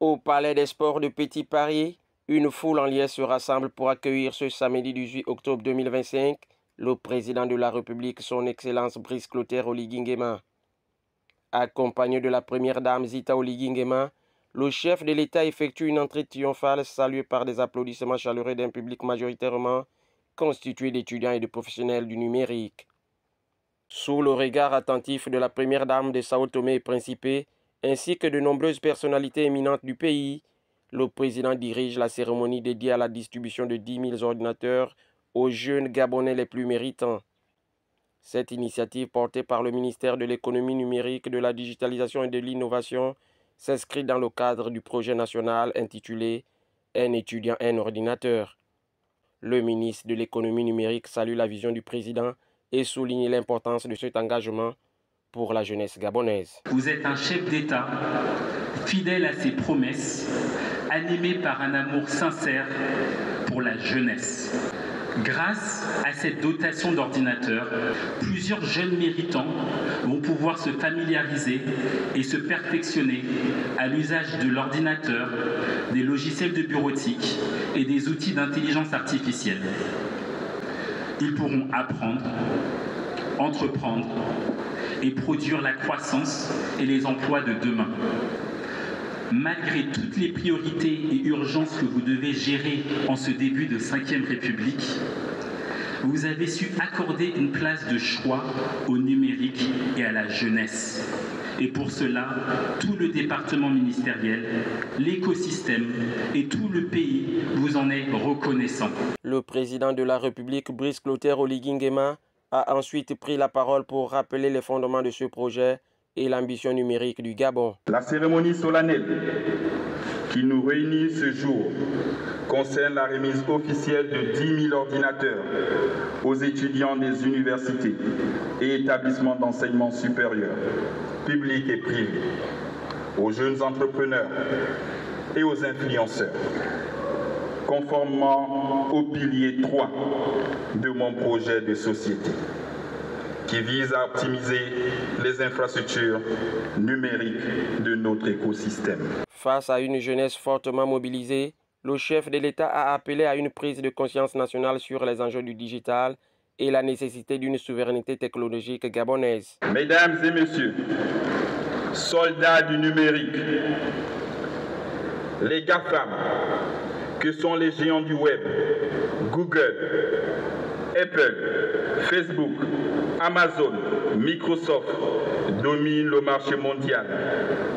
Au Palais des Sports de Petit Paris, une foule en liesse se rassemble pour accueillir ce samedi 18 octobre 2025 le président de la République, son Excellence Brice Clotaire Oligui Nguema. Accompagné de la première dame Zita Oligui Nguema, le chef de l'État effectue une entrée triomphale saluée par des applaudissements chaleureux d'un public majoritairement constitué d'étudiants et de professionnels du numérique. Sous le regard attentif de la première dame de Sao Tomé et Principe, ainsi que de nombreuses personnalités éminentes du pays, le président dirige la cérémonie dédiée à la distribution de 10 000 ordinateurs aux jeunes Gabonais les plus méritants. Cette initiative portée par le ministère de l'économie numérique, de la digitalisation et de l'innovation s'inscrit dans le cadre du projet national intitulé « Un étudiant, un ordinateur ». Le ministre de l'économie numérique salue la vision du président et souligne l'importance de cet engagement pour la jeunesse gabonaise. Vous êtes un chef d'État, fidèle à ses promesses, animé par un amour sincère pour la jeunesse. Grâce à cette dotation d'ordinateurs, plusieurs jeunes méritants vont pouvoir se familiariser et se perfectionner à l'usage de l'ordinateur, des logiciels de bureautique et des outils d'intelligence artificielle. Ils pourront apprendre, entreprendre et produire la croissance et les emplois de demain. Malgré toutes les priorités et urgences que vous devez gérer en ce début de 5e République, vous avez su accorder une place de choix au numérique et à la jeunesse. Et pour cela, tout le département ministériel, l'écosystème et tout le pays vous en est reconnaissant. Le président de la République, Brice Clotaire Oligui Nguema, a ensuite pris la parole pour rappeler les fondements de ce projet et l'ambition numérique du Gabon. La cérémonie solennelle qui nous réunit ce jour concerne la remise officielle de 10 000 ordinateurs aux étudiants des universités et établissements d'enseignement supérieur, publics et privés, aux jeunes entrepreneurs et aux influenceurs, conformément au pilier 3 de mon projet de société, qui vise à optimiser les infrastructures numériques de notre écosystème. Face à une jeunesse fortement mobilisée, le chef de l'État a appelé à une prise de conscience nationale sur les enjeux du digital et la nécessité d'une souveraineté technologique gabonaise. Mesdames et messieurs, soldats du numérique, les GAFAM, que sont les géants du web, Google, Apple, Facebook, Amazon, Microsoft, dominent le marché mondial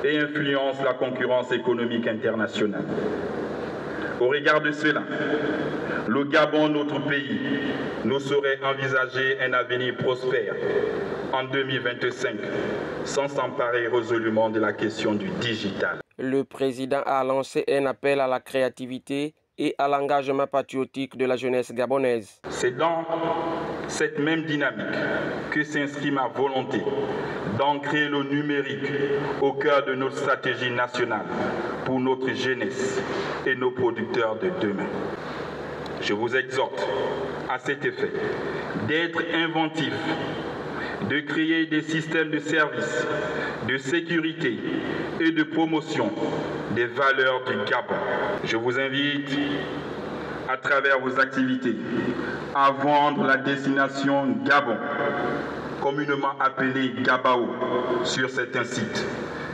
et influencent la concurrence économique internationale. Au regard de cela, le Gabon, notre pays, ne saurait envisager un avenir prospère en 2025 sans s'emparer résolument de la question du digital. Le président a lancé un appel à la créativité et à l'engagement patriotique de la jeunesse gabonaise. C'est dans cette même dynamique que s'inscrit ma volonté d'ancrer le numérique au cœur de notre stratégie nationale pour notre jeunesse et nos producteurs de demain. Je vous exhorte à cet effet d'être inventif, de créer des systèmes de services, de sécurité et de promotion des valeurs du Gabon. Je vous invite, à travers vos activités, à vendre la destination Gabon, communément appelée Gabao, sur certains sites,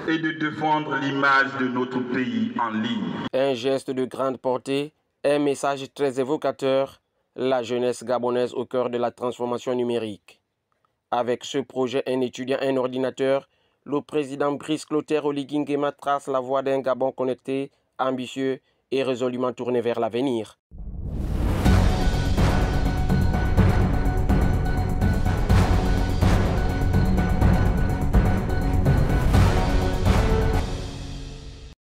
et de défendre l'image de notre pays en ligne. Un geste de grande portée, un message très évocateur, la jeunesse gabonaise au cœur de la transformation numérique. Avec ce projet Un étudiant, un ordinateur, le président Brice Clotaire Oligui Nguema trace la voie d'un Gabon connecté, ambitieux et résolument tourné vers l'avenir.